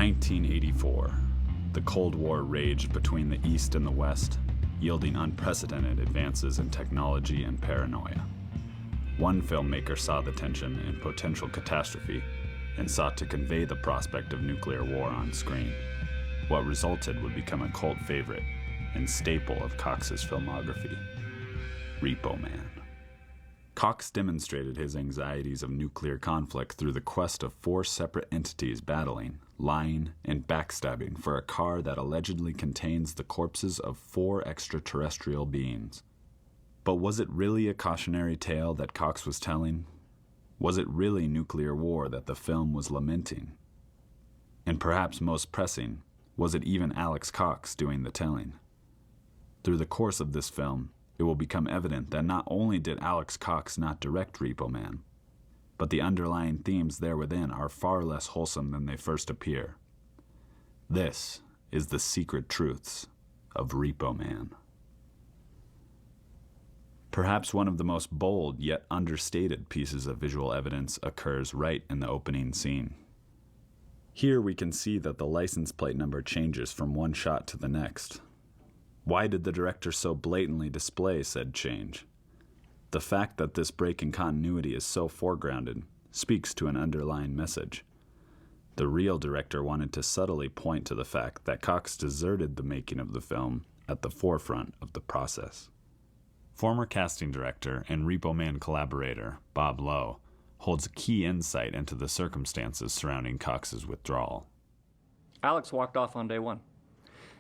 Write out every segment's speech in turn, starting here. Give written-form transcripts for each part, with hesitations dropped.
1984, the Cold War raged between the East and the West, yielding unprecedented advances in technology and paranoia. One filmmaker saw the tension and potential catastrophe and sought to convey the prospect of nuclear war on screen. What resulted would become a cult favorite and staple of Cox's filmography, Repo Man. Cox demonstrated his anxieties of nuclear conflict through the quest of 4 separate entities battling, lying, and backstabbing for a car that allegedly contains the corpses of 4 extraterrestrial beings. But was it really a cautionary tale that Cox was telling? Was it really nuclear war that the film was lamenting? And perhaps most pressing, was it even Alex Cox doing the telling? Through the course of this film, it will become evident that not only did Alex Cox not direct Repo Man, but the underlying themes there within are far less wholesome than they first appear. This is the secret truths of Repo Man. Perhaps one of the most bold yet understated pieces of visual evidence occurs right in the opening scene. Here we can see that the license plate number changes from one shot to the next. Why did the director so blatantly display said change? The fact that this break in continuity is so foregrounded speaks to an underlying message. The real director wanted to subtly point to the fact that Cox deserted the making of the film at the forefront of the process. Former casting director and Repo Man collaborator Bob Lowe holds a key insight into the circumstances surrounding Cox's withdrawal. Alex walked off on day one.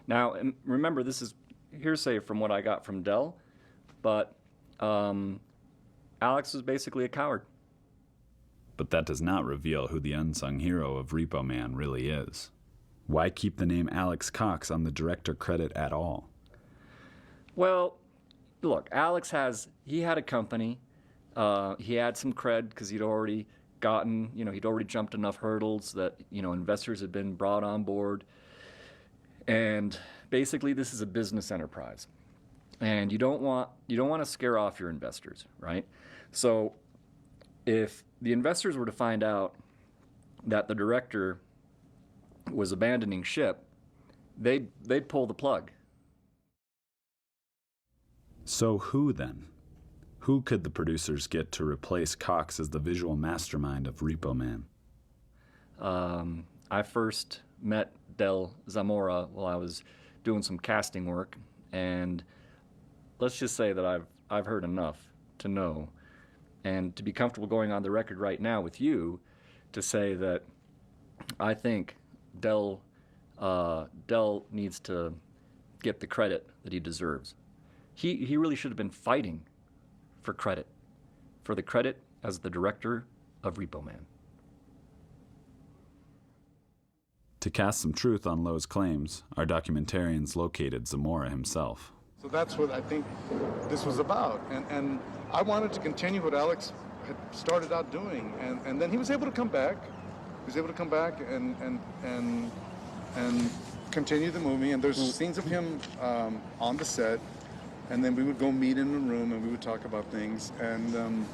Now, remember, this is hearsay from what I got from Dell, but Alex was basically a coward. But that does not reveal who the unsung hero of Repo Man really is. Why keep the name Alex Cox on the director credit at all? Well, look, Alex he had a company. He had some cred because he'd already jumped enough hurdles that, investors had been brought on board. And basically, this is a business enterprise. And you don't want to scare off your investors, right? So if the investors were to find out that the director was abandoning ship, they'd pull the plug. So who then? Who could the producers get to replace Cox as the visual mastermind of Repo Man? I first met Del Zamora while I was doing some casting work, and let's just say that I've heard enough to know and to be comfortable going on the record right now with you to say that I think Del needs to get the credit that he deserves. He really should have been fighting for the credit as the director of Repo Man. To cast some truth on Lowe's claims, our documentarians located Zamora himself. So that's what I think this was about. And I wanted to continue what Alex had started out doing. And then he was able to come back. He was able to come back and continue the movie. And there's scenes of him on the set. And then we would go meet in a room and we would talk about things. And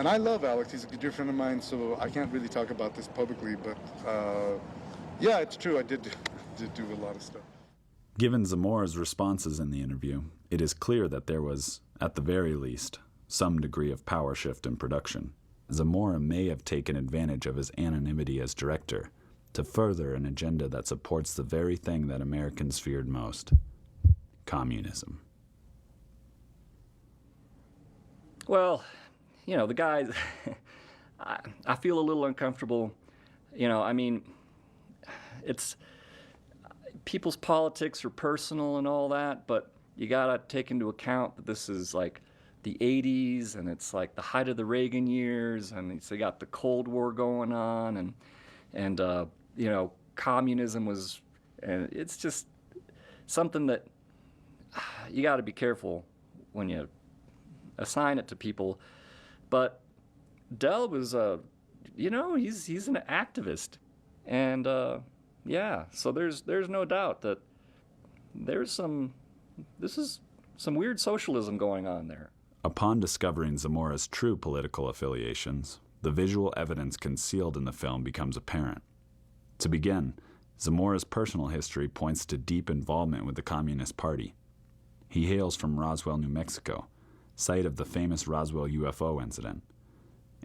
I love Alex. He's a dear friend of mine, so I can't really talk about this publicly. But yeah, it's true. I did do a lot of stuff. Given Zamora's responses in the interview, it is clear that there was, at the very least, some degree of power shift in production. Zamora may have taken advantage of his anonymity as director to further an agenda that supports the very thing that Americans feared most: communism. Well, the guy, I feel a little uncomfortable. It's people's politics are personal and all that, but you gotta take into account that this is like the 80s and it's like the height of the Reagan years, and they got the Cold War going on, and communism was, and it's just something that you gotta be careful when you assign it to people. But Del was he's an activist, and so there's no doubt that this is some weird socialism going on there. Upon discovering Zamora's true political affiliations, the visual evidence concealed in the film becomes apparent. To begin, Zamora's personal history points to deep involvement with the Communist Party. He hails from Roswell, New Mexico, site of the famous Roswell UFO incident.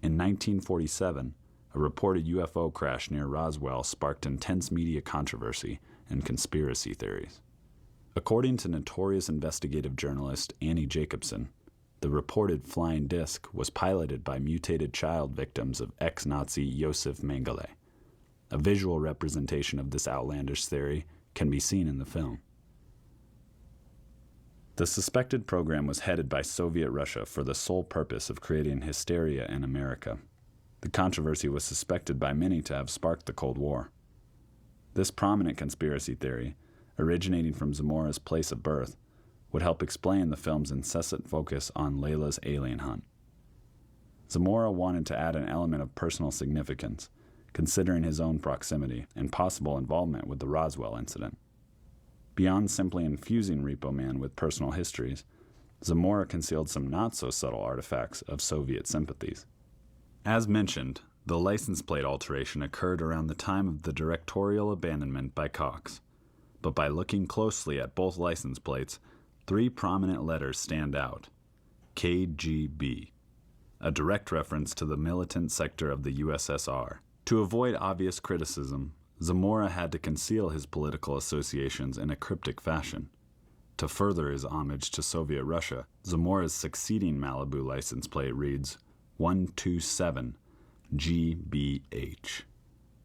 In 1947, a reported UFO crash near Roswell sparked intense media controversy and conspiracy theories. According to notorious investigative journalist Annie Jacobson, the reported flying disc was piloted by mutated child victims of ex-Nazi Josef Mengele. A visual representation of this outlandish theory can be seen in the film. The suspected program was headed by Soviet Russia for the sole purpose of creating hysteria in America. The controversy was suspected by many to have sparked the Cold War. This prominent conspiracy theory, originating from Zamora's place of birth, would help explain the film's incessant focus on Layla's alien hunt. Zamora wanted to add an element of personal significance, considering his own proximity and possible involvement with the Roswell incident. Beyond simply infusing Repo Man with personal histories, Zamora concealed some not-so-subtle artifacts of Soviet sympathies. As mentioned, the license plate alteration occurred around the time of the directorial abandonment by Cox, but by looking closely at both license plates, 3 prominent letters stand out: KGB, a direct reference to the militant sector of the USSR. To avoid obvious criticism, Zamora had to conceal his political associations in a cryptic fashion. To further his homage to Soviet Russia, Zamora's succeeding Malibu license plate reads 127 GBH.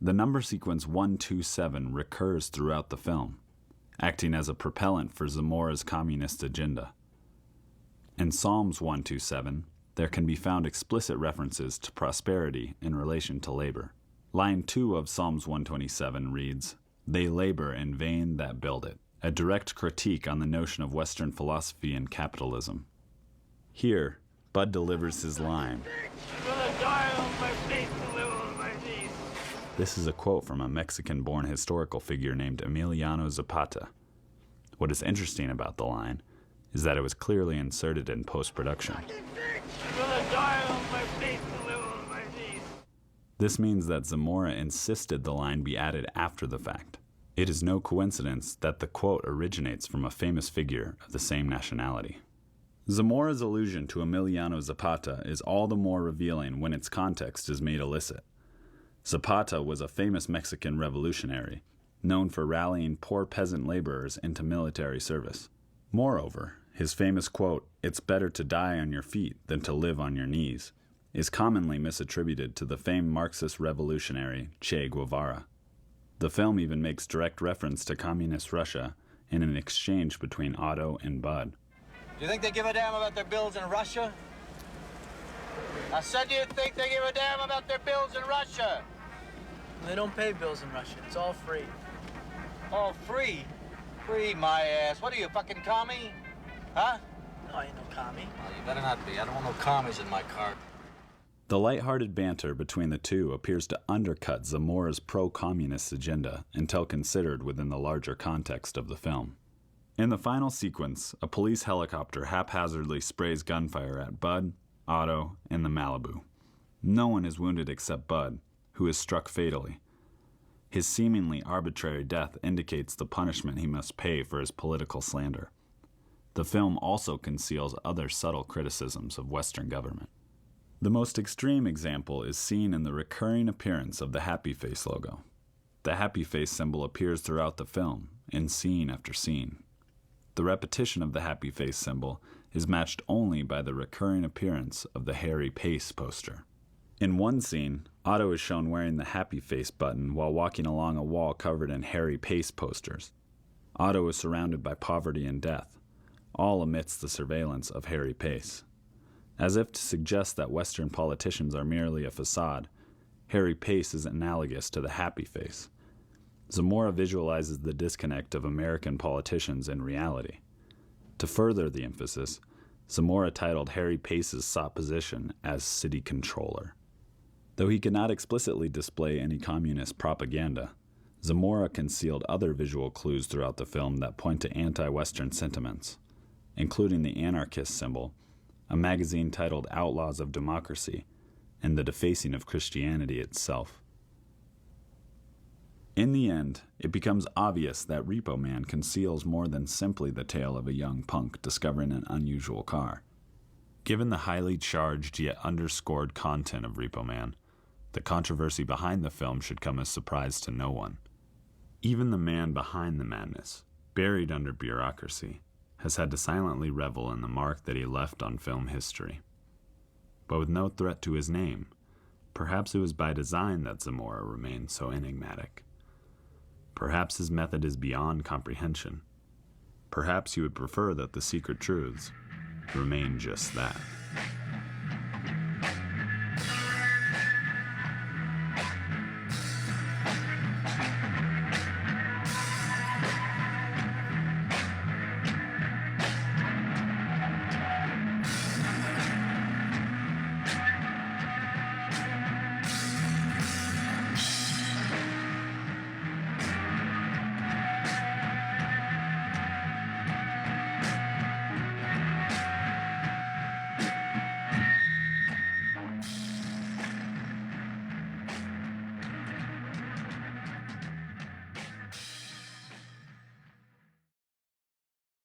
The number sequence 127 recurs throughout the film, acting as a propellant for Zamora's communist agenda. In Psalms 127, there can be found explicit references to prosperity in relation to labor. Line 2 of Psalms 127 reads, "They labor in vain that build it," a direct critique on the notion of Western philosophy and capitalism. Here, Bud delivers his line. This is a quote from a Mexican-born historical figure named Emiliano Zapata. What is interesting about the line is that it was clearly inserted in post-production. This means that Zamora insisted the line be added after the fact. It is no coincidence that the quote originates from a famous figure of the same nationality. Zamora's allusion to Emiliano Zapata is all the more revealing when its context is made illicit. Zapata was a famous Mexican revolutionary, known for rallying poor peasant laborers into military service. Moreover, his famous quote, "It's better to die on your feet than to live on your knees," is commonly misattributed to the famed Marxist revolutionary Che Guevara. The film even makes direct reference to Communist Russia in an exchange between Otto and Bud. Do you think they give a damn about their bills in Russia? I said, do you think they give a damn about their bills in Russia? They don't pay bills in Russia. It's all free. Oh, free? Free my ass. What are you, fucking commie? Huh? No, I ain't no commie. Well, you better not be. I don't want no commies in my car. The lighthearted banter between the two appears to undercut Zamora's pro-communist agenda until considered within the larger context of the film. In the final sequence, a police helicopter haphazardly sprays gunfire at Bud, Otto, and the Malibu. No one is wounded except Bud, who is struck fatally. His seemingly arbitrary death indicates the punishment he must pay for his political slander. The film also conceals other subtle criticisms of Western government. The most extreme example is seen in the recurring appearance of the happy face logo. The happy face symbol appears throughout the film, in scene after scene. The repetition of the happy face symbol is matched only by the recurring appearance of the Harry Pace poster. In one scene, Otto is shown wearing the happy face button while walking along a wall covered in Harry Pace posters. Otto is surrounded by poverty and death, all amidst the surveillance of Harry Pace. As if to suggest that Western politicians are merely a facade, Harry Pace is analogous to the happy face. Zamora visualizes the disconnect of American politicians in reality. To further the emphasis, Zamora titled Harry Pace's sought position as city controller. Though he could not explicitly display any communist propaganda, Zamora concealed other visual clues throughout the film that point to anti-Western sentiments, including the anarchist symbol, a magazine titled Outlaws of Democracy, and the defacing of Christianity itself. In the end, it becomes obvious that Repo Man conceals more than simply the tale of a young punk discovering an unusual car. Given the highly charged yet underscored content of Repo Man, the controversy behind the film should come as a surprise to no one. Even the man behind the madness, buried under bureaucracy, has had to silently revel in the mark that he left on film history. But with no threat to his name, perhaps it was by design that Zamora remained so enigmatic. Perhaps his method is beyond comprehension. Perhaps he would prefer that the secret truths remain just that.